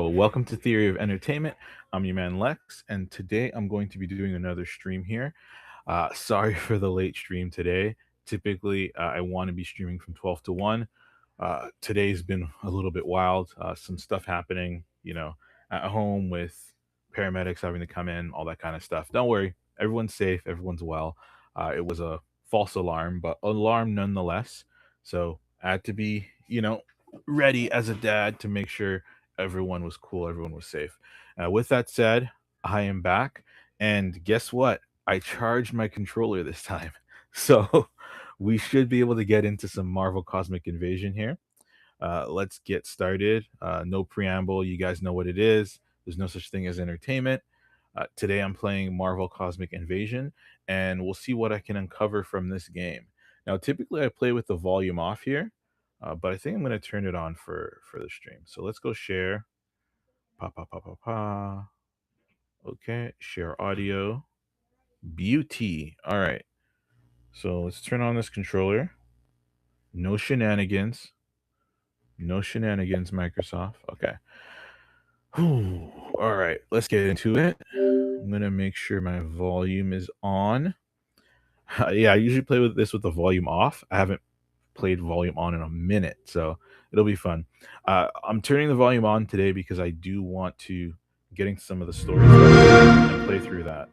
welcome to Theory of Entertainment. I'm your man Lex, and today I'm going to be doing another stream here. Sorry for the late stream today. Typically, I want to be streaming from 12 to 1. Today's been a little bit wild. Some stuff happening, at home with paramedics having to come in, all that kind of stuff. Don't worry, everyone's safe, everyone's well. It was a false alarm, but alarm nonetheless. So I had to be, ready as a dad to make sure everyone was cool, everyone was safe. With that said, I am back, and guess what? I charged my controller this time. So we should be able to get into some Marvel Cosmic Invasion here. Let's get started. No preamble. You guys know what it is. There's no such thing as entertainment. Today I'm playing Marvel Cosmic Invasion, and we'll see what I can uncover from this game. Now, typically I play with the volume off here, but I think I'm going to turn it on for the stream. So let's go share. Pa pa pa pa pa. Okay, share audio. Beauty. All right. So let's turn on this controller. No shenanigans. No shenanigans, Microsoft. Okay. Whew. All right, let's get into it. I'm gonna make sure my volume is on. Yeah, I usually play with this with the volume off. I haven't played volume on in a minute, so it'll be fun. I'm turning the volume on today because I do want to get into some of the story stuff and play through that.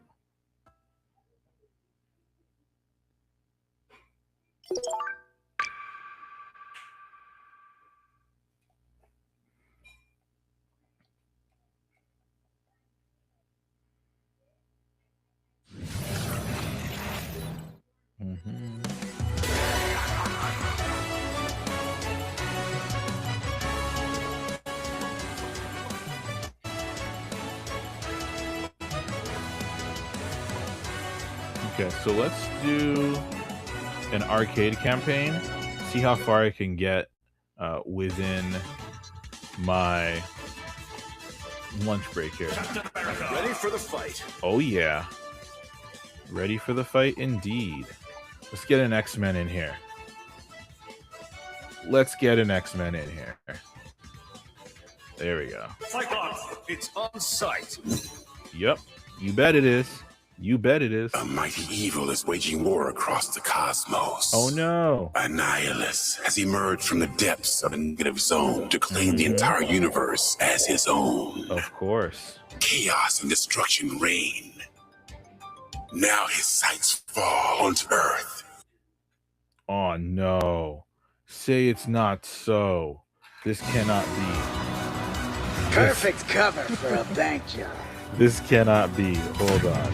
Mhm. Okay, so let's do an arcade campaign. See how far I can get within my lunch break here. Ready for the fight. Oh yeah, ready for the fight indeed. Let's get an X-Men in here. Let's get an X-Men in here. There we go. Cyclops, it's on sight. Yep, you bet it is. You bet it is. A mighty evil is waging war across the cosmos. Oh no. Annihilus has emerged from the depths of a negative zone to claim the entire universe as his own. Of course. Chaos and destruction reign. Now his sights fall onto Earth. Oh no. Say it's not so. This cannot be. Perfect cover for a bank job. This cannot be. Hold on.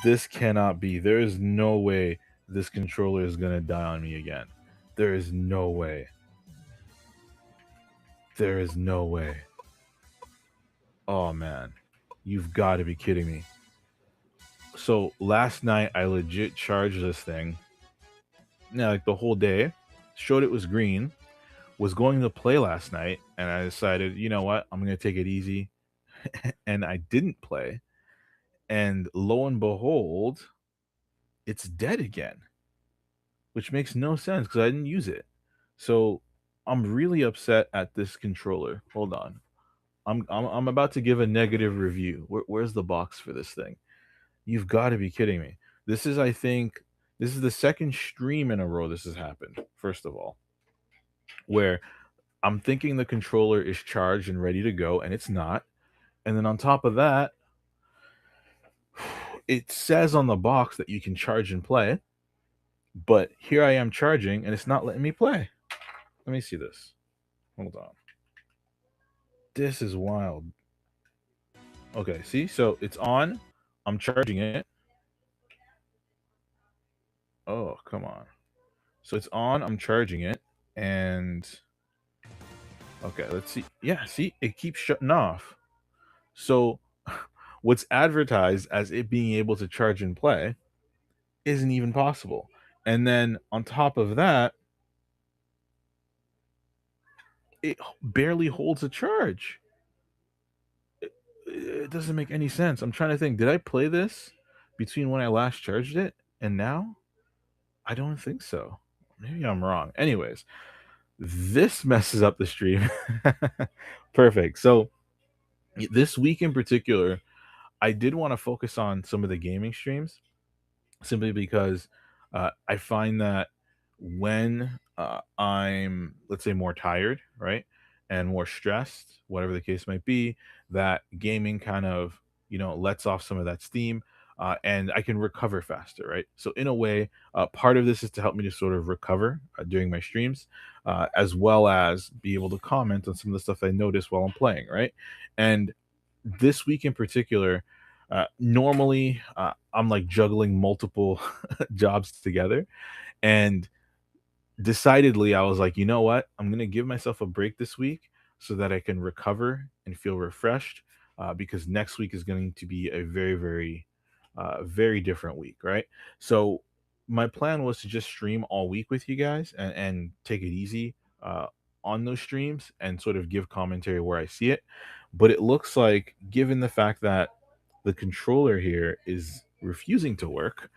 This cannot be. There is no way this controller is going to die on me again. There is no way. There is no way. Oh, man. You've got to be kidding me. So last night, I legit charged this thing. Now, like the whole day. Showed it was green. Was going to play last night. And I decided, you know what? I'm going to take it easy. And I didn't play. And lo and behold, it's dead again, which makes no sense because I didn't use it. So I'm really upset at this controller. Hold on, I'm about to give a negative review. Where's the box for this thing? You've got to be kidding me. This is, I think, this is the second stream in a row this has happened. First of all, where I'm thinking the controller is charged and ready to go, and it's not. And then on top of that, it says on the box that you can charge and play, but here I am charging and it's not letting me play. Let me see this. Hold on. This is wild. Okay, see? So it's on. I'm charging it. Oh, come on. So it's on. I'm charging it. And okay, let's see. Yeah, see? It keeps shutting off. So what's advertised as it being able to charge and play isn't even possible. And then on top of that, it barely holds a charge. It doesn't make any sense. I'm trying to think. Did I play this between when I last charged it and now? I don't think so. Maybe I'm wrong. Anyways, this messes up the stream. Perfect. So this week in particular, I did want to focus on some of the gaming streams simply because I find that when I'm, let's say, more tired, right, and more stressed, whatever the case might be, that gaming kind of, lets off some of that steam. And I can recover faster, right? So, in a way, part of this is to help me to sort of recover during my streams, as well as be able to comment on some of the stuff I notice while I'm playing, right? And this week in particular, normally I'm like juggling multiple jobs together, and decidedly I was like, you know what, I'm going to give myself a break this week so that I can recover and feel refreshed, because next week is going to be a very very different week, right? So my plan was to just stream all week with you guys and take it easy on those streams and sort of give commentary where I see it. But it looks like, given the fact that the controller here is refusing to work,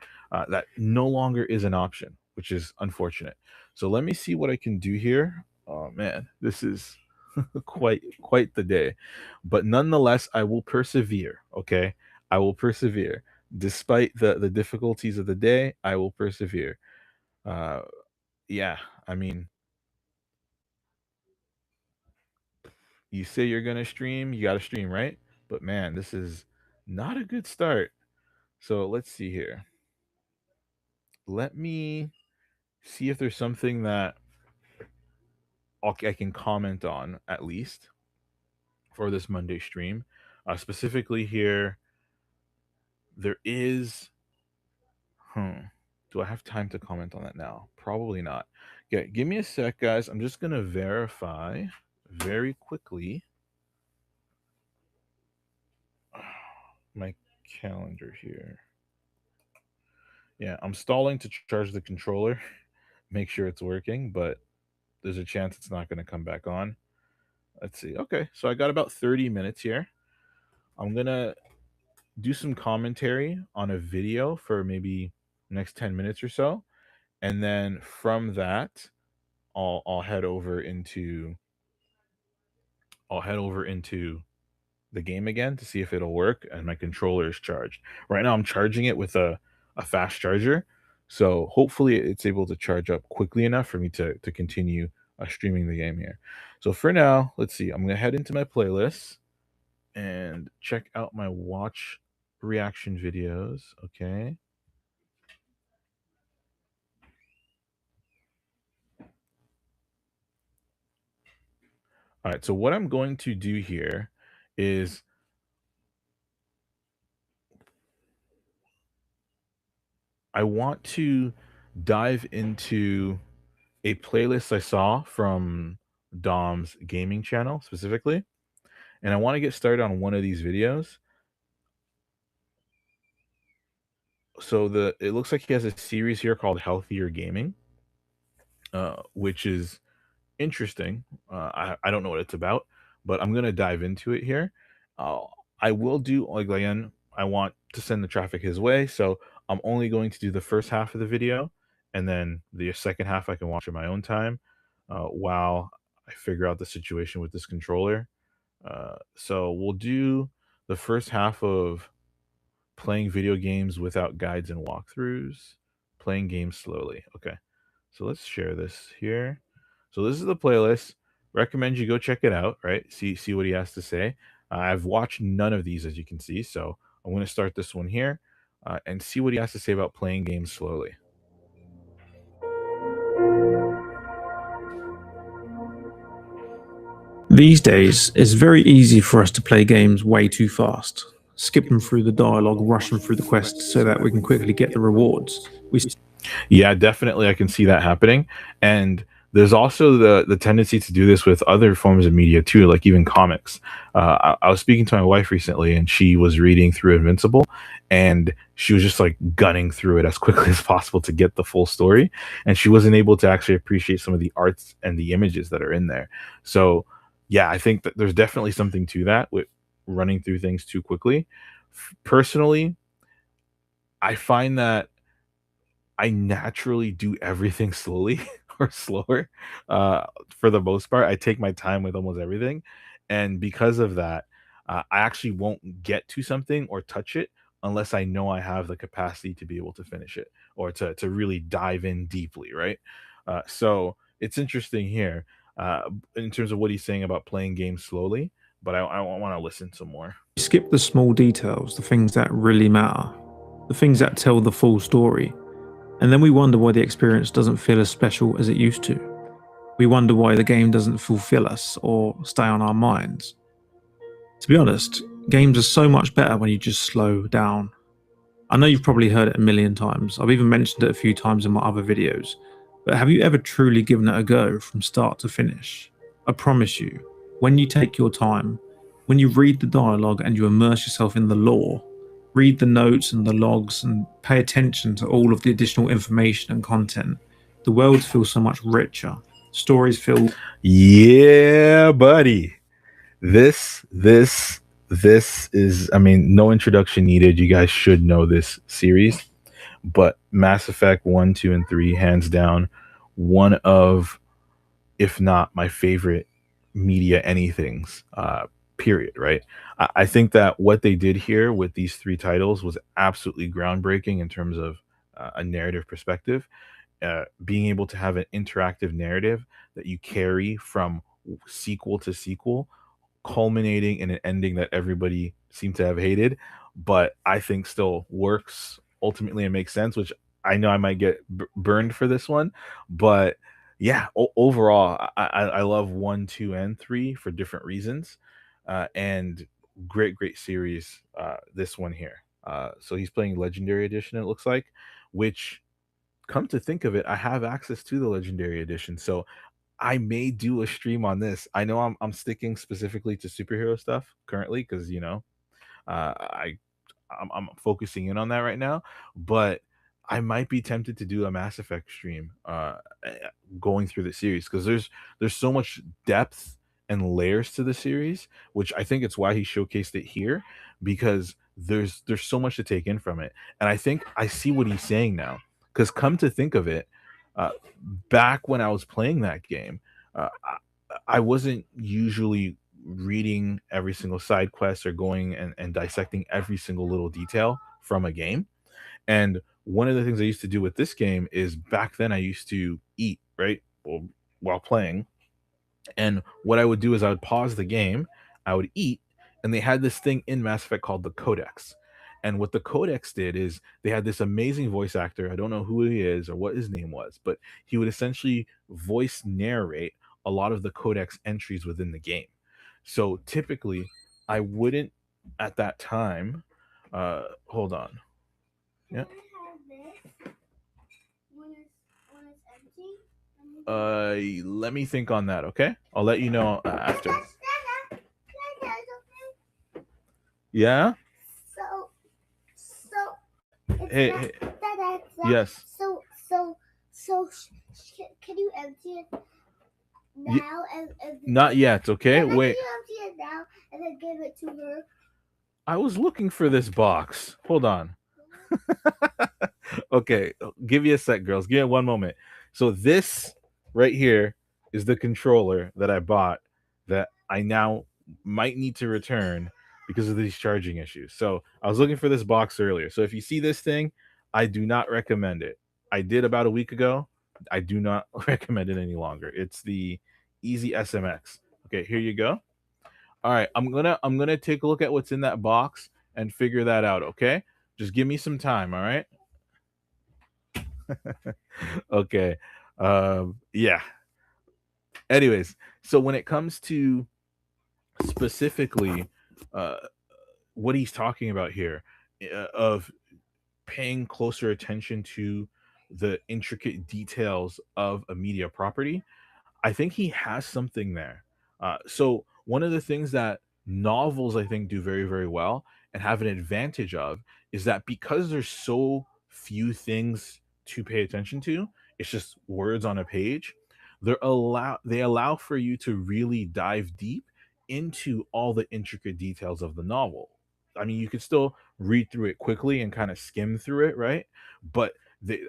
that no longer is an option, which is unfortunate. So let me see what I can do here. Oh man, this is quite the day. But nonetheless, I will persevere, okay? I will persevere. Despite the difficulties of the day, I will persevere. Uh yeah, I mean, you say you're going to stream, you got to stream, right? But man, this is not a good start. So let's see here. Let me see if there's something that I can comment on at least for this Monday stream. Specifically here, there is. Hmm. Do I have time to comment on that now? Probably not. Okay, give me a sec, guys. I'm just gonna verify very quickly my calendar here. Yeah, I'm stalling to charge the controller, make sure it's working, but there's a chance it's not going to come back on. Let's see. Okay, so I got about 30 minutes here. I'm going to do some commentary on a video for maybe next 10 minutes or so. And then from that, I'll head over into the game again to see if it'll work and my controller is charged. Right now I'm charging it with a fast charger. So hopefully it's able to charge up quickly enough for me to continue streaming the game here. So for now, let's see. I'm gonna head into my playlist and check out my watch reaction videos. Okay. All right. So what I'm going to do here is I want to dive into a playlist I saw from Dom's gaming channel specifically, and I want to get started on one of these videos. So it looks like he has a series here called Healthier Gaming, which is interesting. I don't know what it's about, but I'm gonna dive into it here. Uh, I will do like again. I want to send the traffic his way, so I'm only going to do the first half of the video, and then the second half I can watch at my own time, while I figure out the situation with this controller. So we'll do the first half of playing video games without guides and walkthroughs, playing games slowly. Okay, so let's share this here. So this is the playlist. Recommend you go check it out. Right, see what he has to say. I've watched none of these, as you can see, so I'm going to start this one here and see what he has to say about playing games slowly. These days, it's very easy for us to play games way too fast, skipping through the dialogue, rushing through the quests so that we can quickly get the rewards. Yeah, definitely, I can see that happening, and there's also the tendency to do this with other forms of media too, like even comics. I was speaking to my wife recently, and she was reading through Invincible, and she was just like gunning through it as quickly as possible to get the full story, and she wasn't able to actually appreciate some of the arts and the images that are in there. So yeah, I think that there's definitely something to that with running through things too quickly. Personally, I find that I naturally do everything slowly, or slower. For the most part, I take my time with almost everything, and because of that, I actually won't get to something or touch it unless I know I have the capacity to be able to finish it or to really dive in deeply, right? So it's interesting here in terms of what he's saying about playing games slowly, but I want to listen some more. We skip the small details, the things that really matter, the things that tell the full story, and then we wonder why the experience doesn't feel as special as it used to. We wonder why the game doesn't fulfill us or stay on our minds. To be honest, games are so much better when you just slow down. I know you've probably heard it a million times, I've even mentioned it a few times in my other videos, but have you ever truly given it a go from start to finish? I promise you, when you take your time, when you read the dialogue and you immerse yourself in the lore, read the notes and the logs and pay attention to all of the additional information and content, the worlds feel so much richer. Stories feel... Yeah, buddy. This is, I mean, no introduction needed. You guys should know this series, but Mass Effect 1, 2, and 3, hands down, one of, if not my favorite media anythings, period, right? I think that what they did here with these three titles was absolutely groundbreaking in terms of a narrative perspective. Being able to have an interactive narrative that you carry from sequel to sequel, culminating in an ending that everybody seemed to have hated, but I think still works ultimately and makes sense, which I know I might get burned for this one, but yeah, overall, I love 1, 2, and 3 for different reasons, and great series. This one here. So he's playing Legendary Edition, it looks like, which, come to think of it, I have access to the Legendary Edition, so I may do a stream on this. I know I'm sticking specifically to superhero stuff currently because I I'm focusing in on that right now, but I might be tempted to do a Mass Effect stream going through the series because there's so much depth and layers to the series, which I think it's why he showcased it here, because there's so much to take in from it. And I think I see what he's saying now, because come to think of it, uh, back when I was playing that game, I wasn't usually reading every single side quest or going and dissecting every single little detail from a game. And one of the things I used to do with this game is back then I used to eat, right? Well, while playing. And what I would do is I would pause the game, I would eat, and they had this thing in Mass Effect called the Codex. And what the Codex did is they had this amazing voice actor. I don't know who he is or what his name was, but he would essentially voice narrate a lot of the Codex entries within the game. So typically, I wouldn't at that time. Hold on. Yeah. Let me think on that. Okay, I'll let you know after. Yeah. Hey. Yes. Can you empty it now? Not yet. Okay. Wait. Can you empty it now and then give it to her? I was looking for this box. Hold on. Okay, give you a sec, girls. Give me one moment. So this right here is the controller that I bought that I now might need to return because of these charging issues. So I was looking for this box earlier. So if you see this thing, I do not recommend it. I did about a week ago. I do not recommend it any longer. It's the Easy SMX. Okay, here you go. All right, I'm gonna take a look at what's in that box and figure that out. Okay, just give me some time. All right. Okay. Yeah. Anyways, so when it comes to specifically what he's talking about here, of paying closer attention to the intricate details of a media property, I think he has something there. So one of the things that novels I think do very well and have an advantage of is that because there's so few things to pay attention to, it's just words on a page. They allow for you to really dive deep into all the intricate details of the novel. I mean, you could still read through it quickly and kind of skim through it, right? But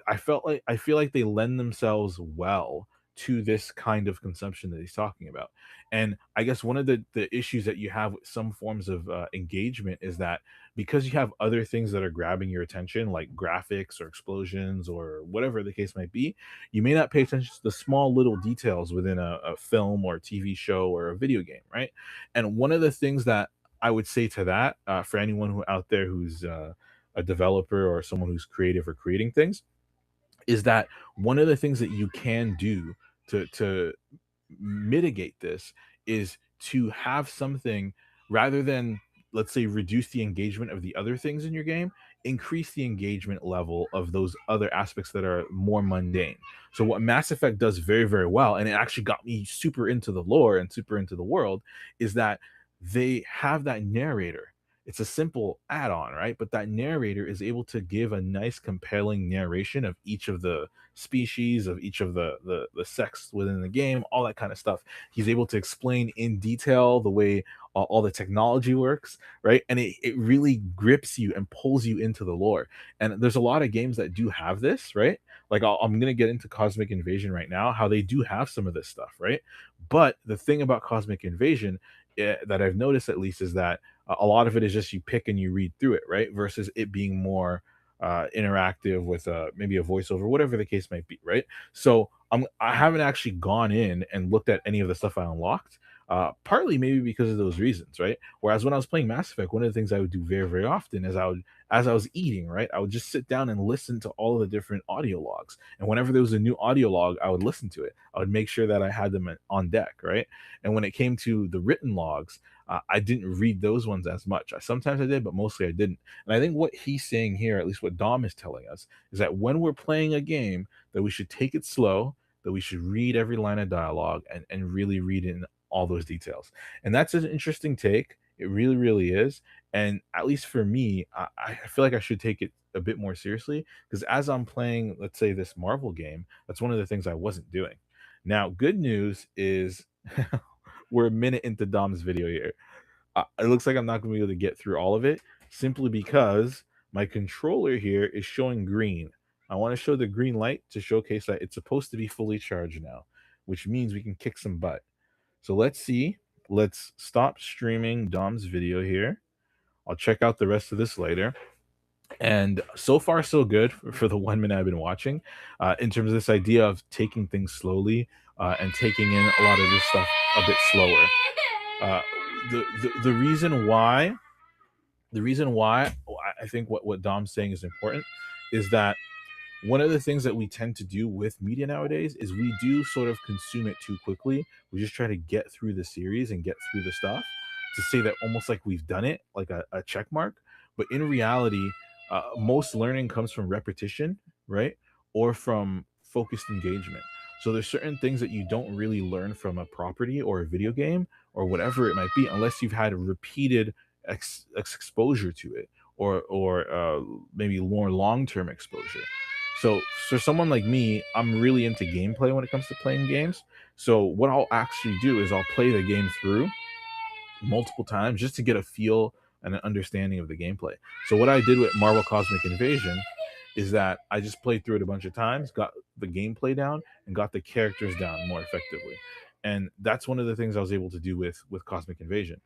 I feel like they lend themselves well to this kind of consumption that he's talking about. And I guess one of the issues that you have with some forms of engagement is that because you have other things that are grabbing your attention, like graphics or explosions or whatever the case might be, you may not pay attention to the small little details within a film or a TV show or a video game, right? And one of the things that I would say to that, for anyone who out there who's a developer or someone who's creative or creating things, is that one of the things that you can do to mitigate this is to have something, rather than, let's say, reduce the engagement of the other things in your game, increase the engagement level of those other aspects that are more mundane. So what Mass Effect does very, very well, and it actually got me super into the lore and super into the world, is that they have that narrator. It's a simple add-on, right? But that narrator is able to give a nice, compelling narration of each of the species, of each of the sex within the game, all that kind of stuff. He's able to explain in detail the way all the technology works, right? And it really grips you and pulls you into the lore. And there's a lot of games that do have this, right? Like I'm gonna get into Cosmic Invasion right now, how they do have some of this stuff, right? But the thing about Cosmic Invasion, that I've noticed at least, is that a lot of it is just you pick and you read through it, right? Versus it being more interactive with maybe a voiceover, whatever the case might be, right? So I haven't actually gone in and looked at any of the stuff I unlocked. Partly maybe because of those reasons, right? Whereas when I was playing Mass Effect, one of the things I would do very, very often is as I was eating, right, I would just sit down and listen to all of the different audio logs. And whenever there was a new audio log, I would listen to it. I would make sure that I had them on deck, right? And when it came to the written logs, I didn't read those ones as much. Sometimes I did, but mostly I didn't. And I think what he's saying here, at least what Dom is telling us, is that when we're playing a game, that we should take it slow, that we should read every line of dialogue and really read in all those details. And that's an interesting take. It really, really is. And at least for me, I feel like I should take it a bit more seriously, because as I'm playing, let's say, this Marvel game, that's one of the things I wasn't doing. Now, good news is we're a minute into Dom's video here. It looks like I'm not going to be able to get through all of it, simply because my controller here is showing green. I want to show the green light to showcase that it's supposed to be fully charged now, which means we can kick some butt. So let's see. Let's stop streaming Dom's video here. I'll check out the rest of this later. And so far, so good for the 1 minute I've been watching, in terms of this idea of taking things slowly and taking in a lot of this stuff a bit slower. Uh, the reason why I think what Dom's saying is important is that one of the things that we tend to do with media nowadays is we do sort of consume it too quickly. We just try to get through the series and get through the stuff to say that almost like we've done it, like a check mark. But in reality, most learning comes from repetition, right? Or from focused engagement. So there's certain things that you don't really learn from a property or a video game or whatever it might be, unless you've had a repeated exposure to it, or maybe more long-term exposure. So for someone like me, I'm really into gameplay when it comes to playing games. So what I'll actually do is I'll play the game through multiple times just to get a feel and an understanding of the gameplay. So what I did with Marvel Cosmic Invasion is that I just played through it a bunch of times, got the gameplay down, and got the characters down more effectively. And that's one of the things I was able to do with Cosmic Invasion.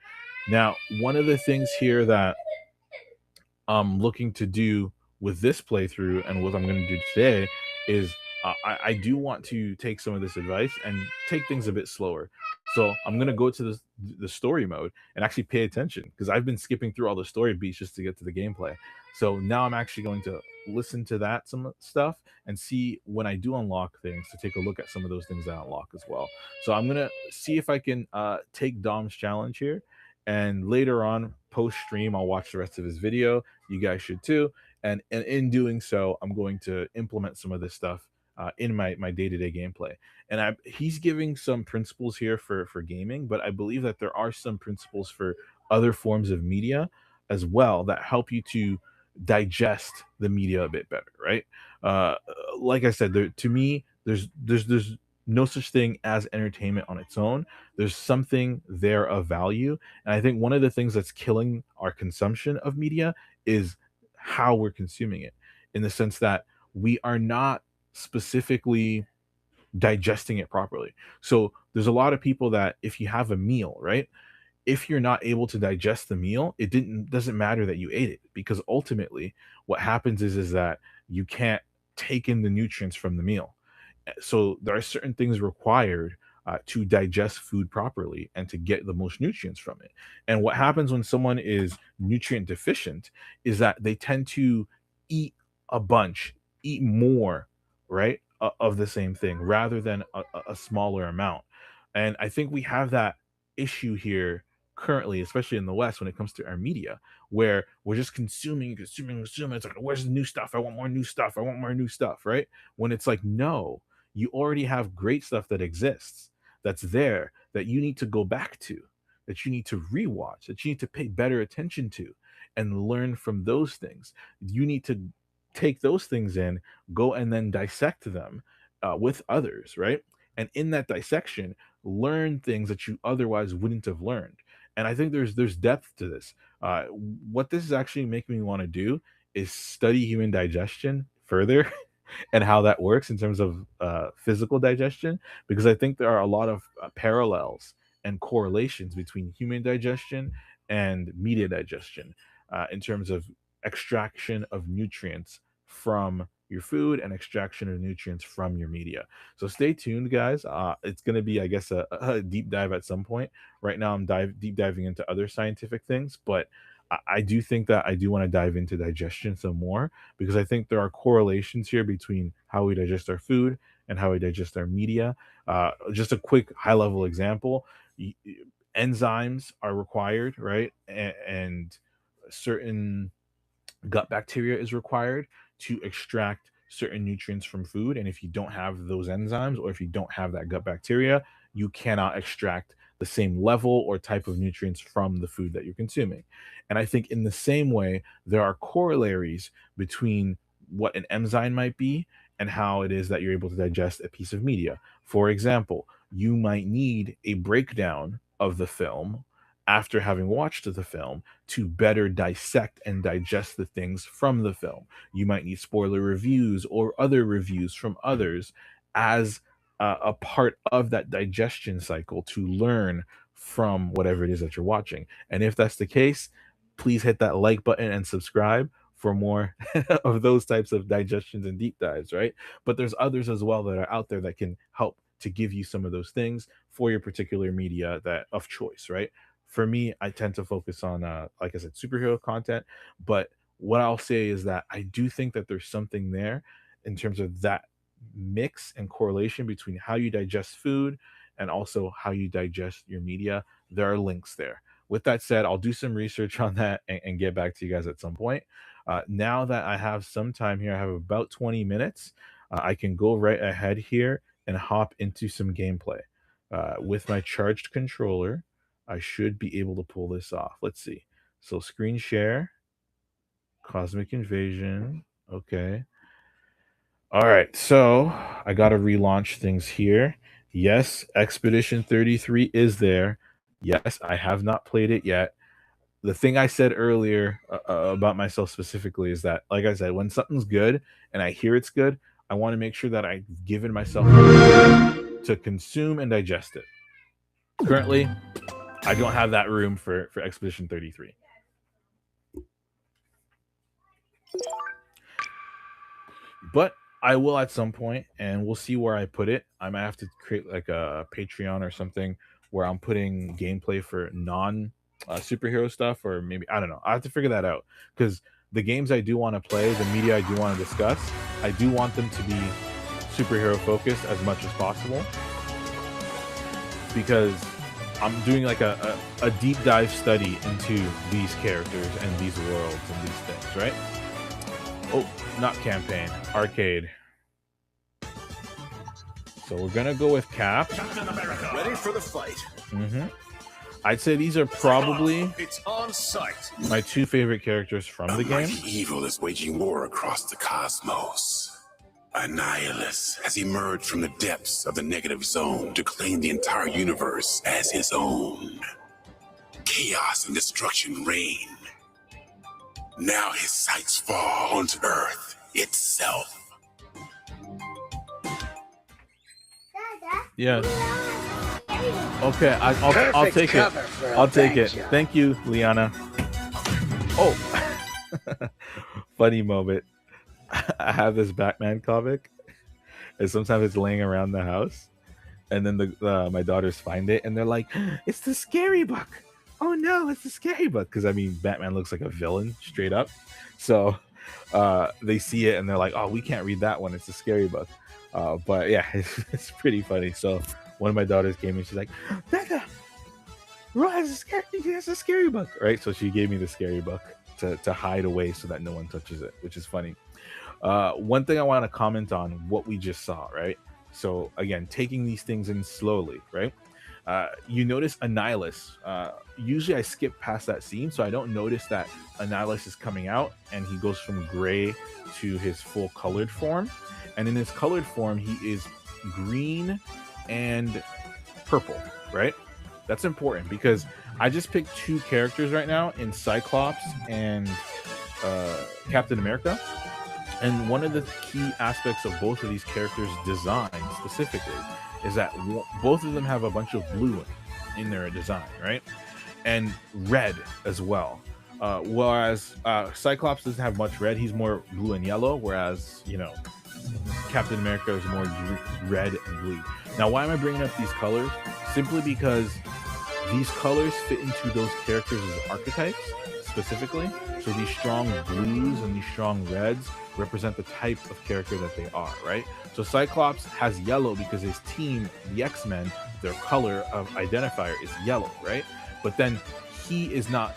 Now, one of the things here that I'm looking to do with this playthrough and what I'm going to do today is I do want to take some of this advice and take things a bit slower. So I'm going to go to the story mode and actually pay attention, because I've been skipping through all the story beats just to get to the gameplay. So now I'm actually going to listen to that some stuff and see when I do unlock things, to take a look at some of those things that I unlock as well. So I'm going to see if I can take Dom's challenge here, and later on post stream I'll watch the rest of his video. You guys should too. And in doing so, I'm going to implement some of this stuff in my day-to-day gameplay. And he's giving some principles here for gaming, but I believe that there are some principles for other forms of media as well that help you to digest the media a bit better, right? Like I said, to me, there's no such thing as entertainment on its own. There's something there of value. And I think one of the things that's killing our consumption of media is how we're consuming it, in the sense that we are not specifically digesting it properly. So there's a lot of people that if you have a meal, right? If you're not able to digest the meal, it doesn't matter that you ate it, because ultimately what happens is that you can't take in the nutrients from the meal. So there are certain things required to digest food properly and to get the most nutrients from it. And what happens when someone is nutrient deficient is that they tend to eat a bunch, eat more, right, of the same thing rather than a smaller amount. And I think we have that issue here currently, especially in the West, when it comes to our media, where we're just consuming. It's like, where's the new stuff? I want more new stuff. I want more new stuff, right? When it's like, no, you already have great stuff that exists, that's there, that you need to go back to, that you need to rewatch, that you need to pay better attention to and learn from those things. You need to take those things in, go and then dissect them with others, right? And in that dissection, learn things that you otherwise wouldn't have learned. And I think there's depth to this. What this is actually making me want to do is study human digestion further and how that works in terms of physical digestion, because I think there are a lot of parallels and correlations between human digestion and media digestion in terms of extraction of nutrients from your food and extraction of nutrients from your media. So stay tuned, guys. It's going to be, I guess, a deep dive at some point. Right now, I'm deep diving into other scientific things, but I do think that I do want to dive into digestion some more, because I think there are correlations here between how we digest our food and how we digest our media. Just a quick high level example: enzymes are required, right? And certain gut bacteria is required to extract certain nutrients from food. And if you don't have those enzymes, or if you don't have that gut bacteria, you cannot extract the same level or type of nutrients from the food that you're consuming. And I think in the same way, there are corollaries between what an enzyme might be and how it is that you're able to digest a piece of media. For example, you might need a breakdown of the film after having watched the film to better dissect and digest the things from the film. You might need spoiler reviews or other reviews from others as a part of that digestion cycle to learn from whatever it is that you're watching. And if that's the case, please hit that like button and subscribe for more of those types of digestions and deep dives, right? But there's others as well that are out there that can help to give you some of those things for your particular media that of choice, right? For me, I tend to focus on, like I said, superhero content. But what I'll say is that I do think that there's something there in terms of that mix and correlation between how you digest food and also how you digest your media. There are links there. With that said, I'll do some research on that and get back to you guys at some point. Now that I have some time here, I have about 20 minutes. I can go right ahead here and hop into some gameplay. With my charged controller, I should be able to pull this off. Let's see. So screen share, Cosmic Invasion. Okay. All right. So I got to relaunch things here. Yes, Expedition 33 is there. Yes, I have not played it yet. The thing I said earlier about myself specifically is that, like I said, when something's good and I hear it's good, I want to make sure that I've given myself to consume and digest it. Currently, I don't have that room for Expedition 33. But I will at some point, and we'll see where I put it. I might have to create like a Patreon or something where I'm putting gameplay for non superhero stuff, or maybe, I don't know. I have to figure that out, because the games I do want to play, the media I do want to discuss, I do want them to be superhero focused as much as possible, because I'm doing like a deep dive study into these characters and these worlds and these things, right? Oh, not campaign, arcade. So we're gonna go with Cap. Captain America, ready for the fight. I'd say these are probably It's on sight. my two favorite characters from the game. Mighty evil is waging war across the cosmos. Annihilus has emerged from the depths of the negative zone to claim the entire universe as his own. Chaos and destruction reign. Now his sights fall onto Earth itself. Yeah. Okay, I'll Perfect take it. cover for a I'll take bank it. job. Thank you, Liana. Oh, funny moment. I have this Batman comic, and sometimes it's laying around the house, and then my daughters find it, and they're like, "It's the scary book! Oh no, it's the scary book!" Because I mean, Batman looks like a villain straight up. So they see it, and they're like, "Oh, we can't read that one. It's the scary book." But yeah, it's pretty funny. So one of my daughters came in, she's like, "Becca, Ro has a scary book," right? So she gave me the scary book to hide away so that no one touches it, which is funny. One thing I want to comment on what we just saw, right? So again, taking these things in slowly, right? You notice Annihilus. Usually I skip past that scene, so I don't notice that Annihilus is coming out and he goes from gray to his full colored form. And in his colored form, he is green and purple, right? That's important because I just picked two characters right now in Cyclops and Captain America. And one of the key aspects of both of these characters' design specifically is that both of them have a bunch of blue in their design, right? And red as well. Whereas Cyclops doesn't have much red. He's more blue and yellow, whereas, you know, Captain America is more red and blue. Now, why am I bringing up these colors? Simply because these colors fit into those characters' archetypes specifically. So these strong blues and these strong reds represent the type of character that they are, right? So Cyclops has yellow because his team, the X-Men, their color of identifier is yellow, right? But then he is not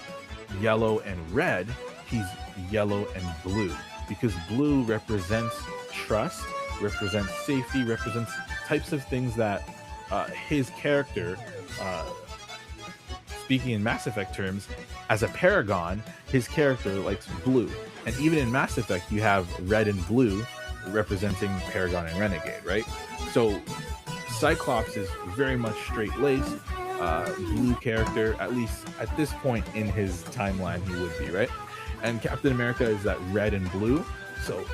yellow and red, he's yellow and blue because blue represents trust, represents safety, represents types of things that his character, speaking in Mass Effect terms, as a Paragon, his character likes blue. And even in Mass Effect, you have red and blue representing Paragon and Renegade, right? So Cyclops is very much straight-laced, blue character, at least at this point in his timeline he would be, right? And Captain America is that red and blue. So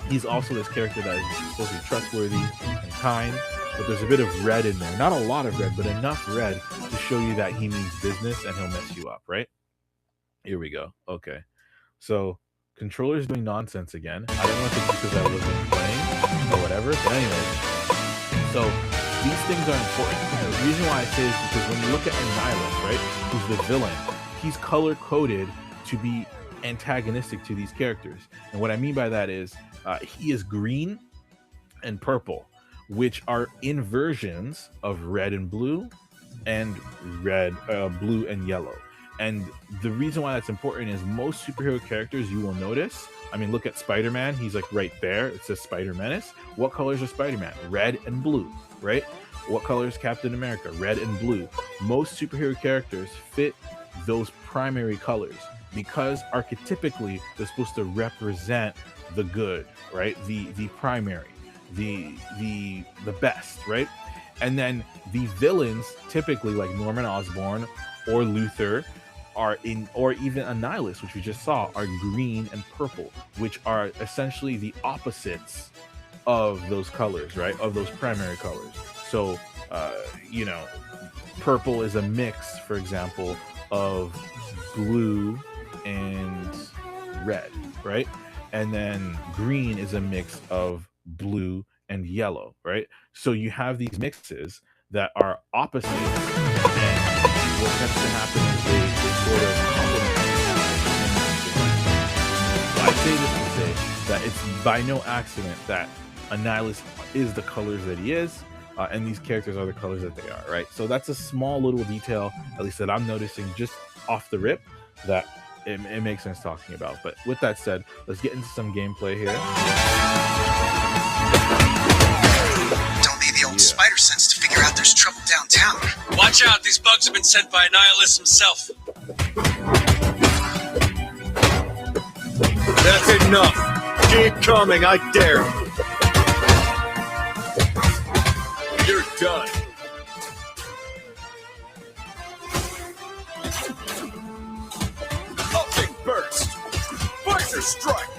he's also this character that is supposed to be trustworthy and kind, but there's a bit of red in there. Not a lot of red, but enough red to show you that he means business and he'll mess you up, right? Here we go. Okay. So controller's doing nonsense again. I don't know if it's because I wasn't playing or whatever, but anyway. So these things are important. The reason why I say is because when you look at Annihilus, right, who's the villain, he's color-coded to be antagonistic to these characters. And what I mean by that is he is green and purple, which are inversions of red and blue and blue and yellow. And the reason why that's important is most superhero characters you will notice, I mean, look at Spider-Man. He's like right there. It says Spider-Menace. What colors are Spider-Man? Red and blue, right? What color is Captain America? Red and blue. Most superhero characters fit those primary colors because archetypically they're supposed to represent the good, right? The primary, the best, right? And then the villains, typically like Norman Osborn or Luthor, are in, or even Annihilus, which we just saw, are green and purple, which are essentially the opposites of those colors, right? Of those primary colors. So, you know, purple is a mix, for example, of blue and red, right? And then green is a mix of blue and yellow, right? So you have these mixes that are opposites, and what tends to happen is they sort of complement. So I say this to say that it's by no accident that Annihilus is the colors that he is, and these characters are the colors that they are, right? So that's a small little detail, at least that I'm noticing just off the rip, that it makes sense talking about. But with that said, let's get into some gameplay here. Don't need the old spider sense to figure out there's trouble downtown. Watch out, these bugs have been sent by Annihilus himself. That's enough. Keep coming, I dare you. You're done. Optic burst. Visor strike.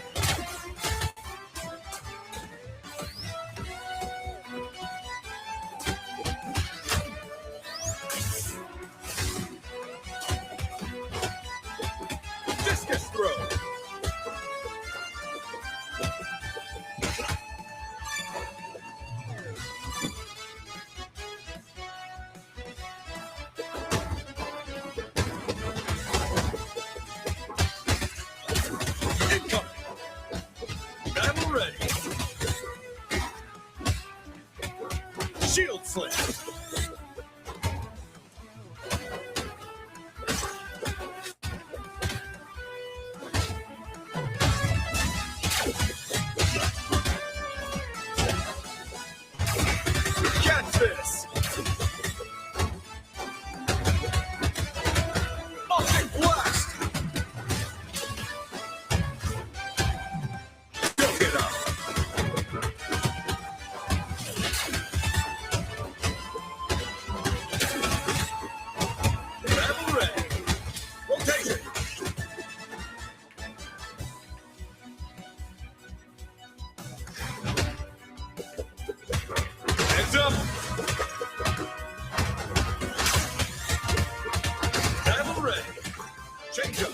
Change up.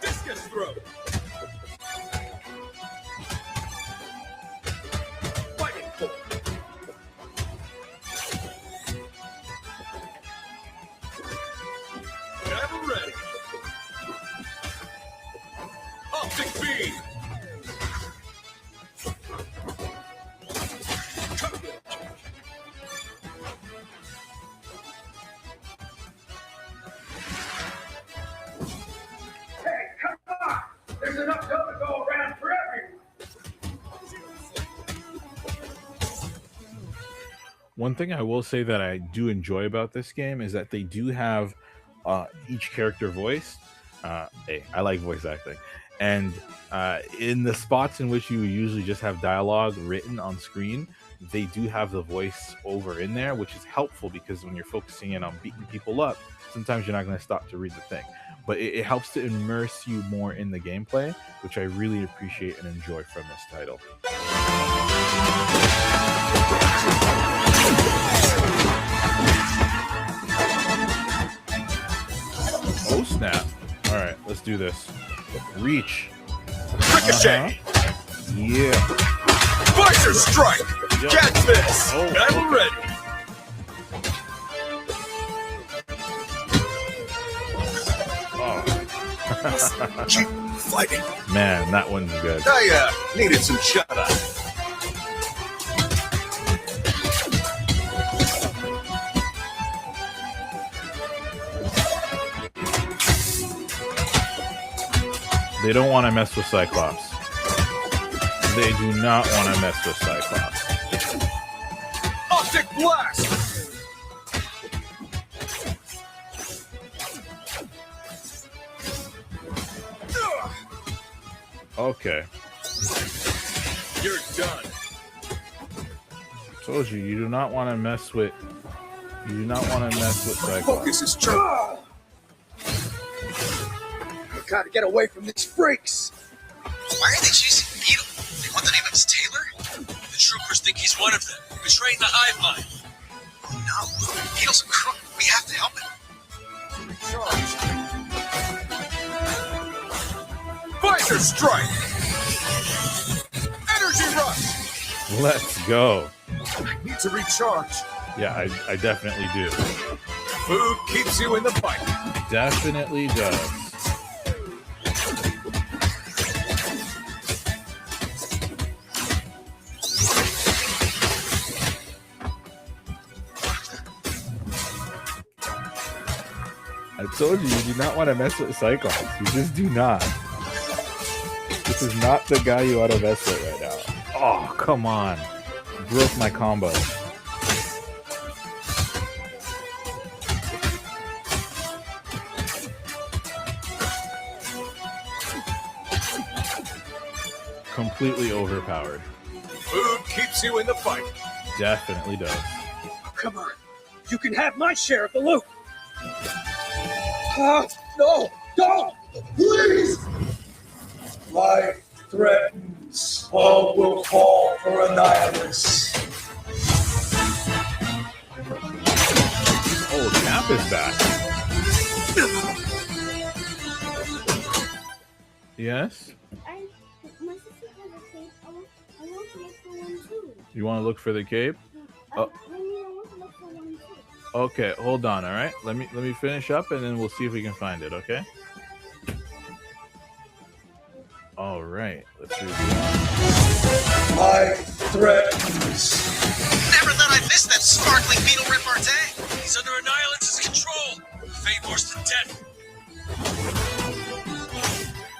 Discus throw. Fighting form. Never ready. Optic beam. Hey, come on! There's enough dough to go around for everyone. One thing I will say that I do enjoy about this game is that they do have each character voiced. Hey, I like voice acting. And in the spots in which you usually just have dialogue written on screen, they do have the voice over in there, which is helpful because when you're focusing in on beating people up, sometimes you're not going to stop to read the thing. But it helps to immerse you more in the gameplay, which I really appreciate and enjoy from this title. Oh snap. All right, let's do this. Reach. Ricochet. Yeah. Visor strike. Yep. Catch this. Oh, Never okay. ready. Oh. Keep fighting. Man, that one's good. I needed some shut up. They don't want to mess with Cyclops. They do not want to mess with Cyclops. Optic blast. Okay. You're done. Told you, you do not want to mess with. You do not want to mess with Cyclops. Focus is true. We gotta get away from these freaks. Why are they chasing Beetle? They want the name of his tailor? The troopers think he's one of them, betraying the hive mind. Oh no, Beetle's a crook. We have to help him. Visor strike. Energy rush. Let's go. I need to recharge. Yeah, I definitely do. Food keeps you in the fight. Definitely does. I told you, you do not want to mess with Cyclops. You just do not. This is not the guy you want to mess with right now. Oh, come on. Broke my combo. Completely overpowered. Food keeps you in the fight. Definitely does. Come on. You can have my share of the loot. No, don't! Please! Life threatens. All will fall for Annihilus. Oh, Cap is back. Yes? My sister has a cape. I want to look for one too. You want to look for the cape? I want to look for one too. Okay, hold on, all right? Let me finish up and then we'll see if we can find it, okay? All right, let's review. Life threatens. Never thought I'd miss that sparkling Beetle repartee. He's under Annihilus's control. Fate worse than death.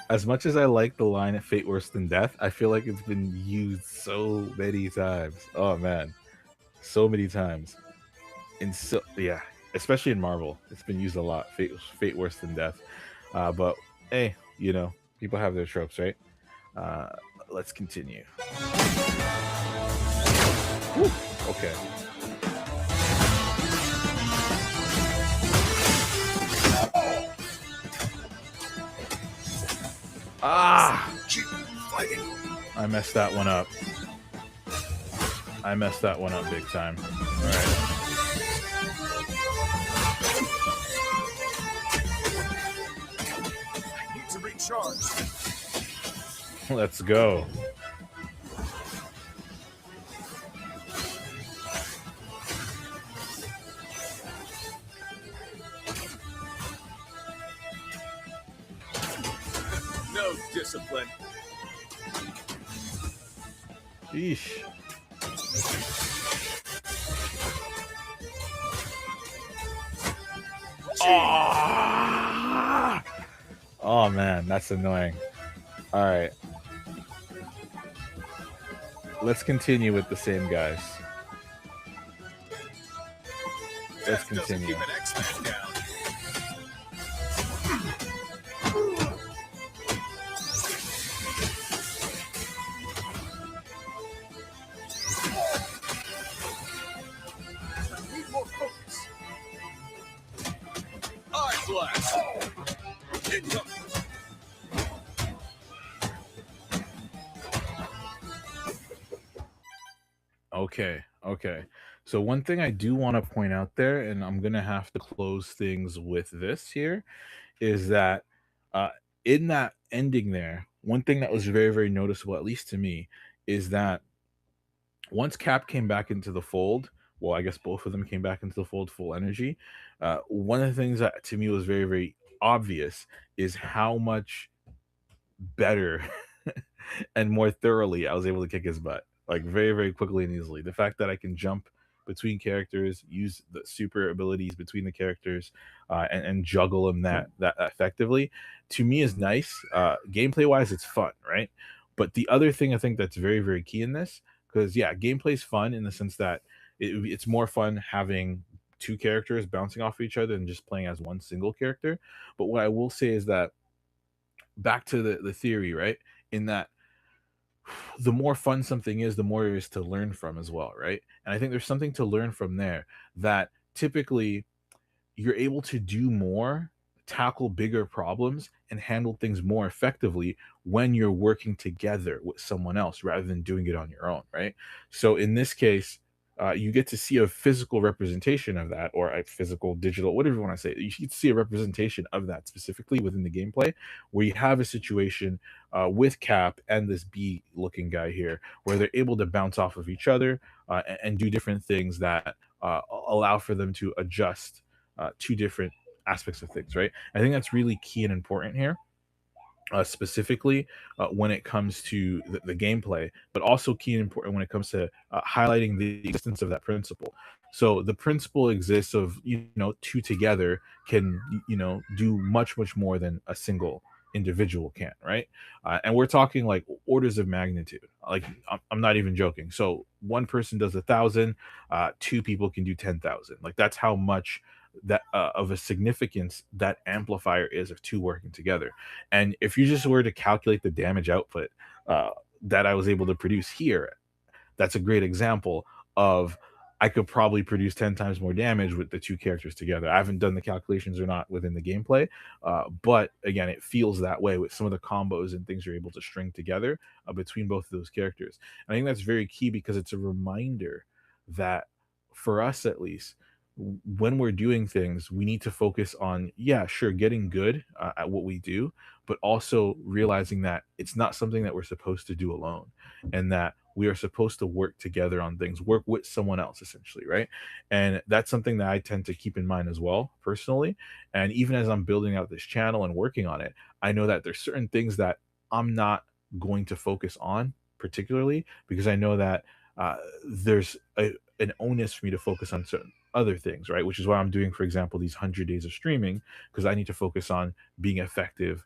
As much as I like the line "Fate worse than death," I feel like it's been used so many times. Oh man, so many times. And so yeah, especially in Marvel, it's been used a lot. Fate worse than death. But hey, you know, people have their tropes, right? Let's continue. Whew, okay. Ah! Keep fighting. I messed that one up. I messed that one up big time. All right. I need to recharge. Let's go. No discipline. Yeesh. Ah! Oh man, that's annoying. All right. Let's continue with the same guys. Let's Death doesn't continue. keep an X-Man down. I need more focus. Eye blast. Incoming. Okay, okay. So one thing I do want to point out there, and I'm gonna have to close things with this here, is that uh, in that ending there, one thing that was very, very noticeable, at least to me, is that once Cap came back into the fold, well, I guess both of them came back into the fold full energy. One of the things that to me was very, very obvious is how much better and more thoroughly I was able to kick his butt, like very, very quickly and easily. The fact that I can jump between characters, use the super abilities between the characters, and juggle them that effectively, to me is nice. Gameplay wise, it's fun, right? But the other thing I think that's very, very key in this, because yeah, gameplay's fun in the sense that it's more fun having two characters bouncing off each other than just playing as one single character. But what I will say is that back to the theory, right? In that the more fun something is, the more there is to learn from as well, right? And I think there's something to learn from there that typically you're able to do more, tackle bigger problems, and handle things more effectively when you're working together with someone else rather than doing it on your own, right? So in this case, you get to see a physical representation of that, or a physical, digital, whatever you want to say. You get to see a representation of that specifically within the gameplay, where you have a situation with Cap and this bee-looking guy here, where they're able to bounce off of each other and do different things that allow for them to adjust two different aspects of things, right? I think that's really key and important here, specifically when it comes to the gameplay, but also key and important when it comes to highlighting the existence of that principle. So the principle exists of, two together can, do much, much more than a single individual can, right? And we're talking like orders of magnitude. Like I'm not even joking. So one person does 1,000, two people can do 10,000. Like that's how much that of a significance that amplifier is of two working together. And if you just were to calculate the damage output uh, that I was able to produce here, that's a great example of I could probably produce 10 times more damage with the two characters together. I haven't done the calculations or not within the gameplay, but again, it feels that way with some of the combos and things you're able to string together between both of those characters. And I think that's very key because it's a reminder that for us at least, when we're doing things, we need to focus on, yeah, sure, getting good at what we do, but also realizing that it's not something that we're supposed to do alone, and that we are supposed to work together on things, work with someone else, essentially, right? And that's something that I tend to keep in mind as well, personally. And even as I'm building out this channel and working on it, I know that there's certain things that I'm not going to focus on particularly because I know that there's an onus for me to focus on certain other things, right? Which is why I'm doing, for example, these 100 days of streaming, because I need to focus on being effective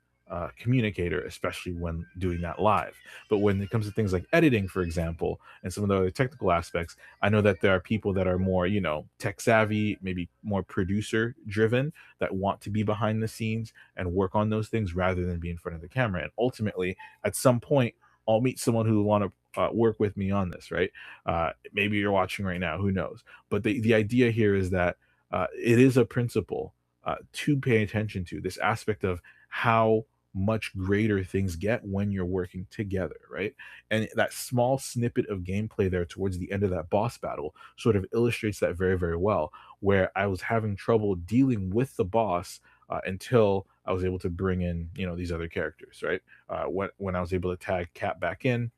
communicator, especially when doing that live. But when it comes to things like editing, for example, and some of the other technical aspects, I know that there are people that are more, tech savvy, maybe more producer driven, that want to be behind the scenes and work on those things rather than be in front of the camera. And ultimately, at some point, I'll meet someone who will want to work with me on this, right? Maybe you're watching right now, who knows? But the idea here is that it is a principle to pay attention to, this aspect of how much greater things get when you're working together, right? And that small snippet of gameplay there towards the end of that boss battle sort of illustrates that very, very well, where I was having trouble dealing with the boss until I was able to bring in, these other characters, right? When I was able to tag Cap back in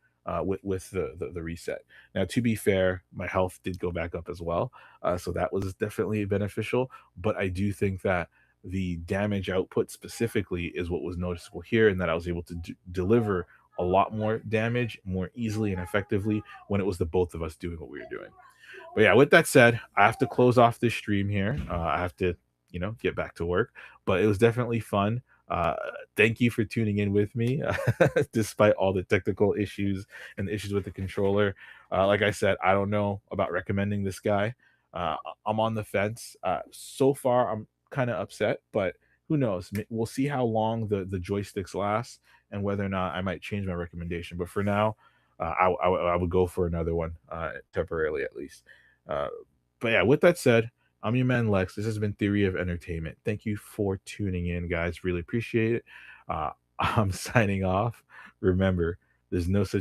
with the reset. Now, to be fair, my health did go back up as well, so that was definitely beneficial. But I do think that the damage output specifically is what was noticeable here, and that I was able to deliver a lot more damage more easily and effectively when it was the both of us doing what we were doing. But yeah, with that said, I have to close off this stream here. I have to, get back to work. But it was definitely fun. Thank you for tuning in with me, despite all the technical issues and the issues with the controller. Like I said, I don't know about recommending this guy. I'm on the fence. So far, I'm kind of upset, but who knows? We'll see how long the joysticks last and whether or not I might change my recommendation. But for now, I would go for another one temporarily at least. Uh, but yeah, with that said, I'm your man Lex. This has been Theory of Entertainment. Thank you for tuning in, guys. Really appreciate it. I'm signing off. Remember, there's no such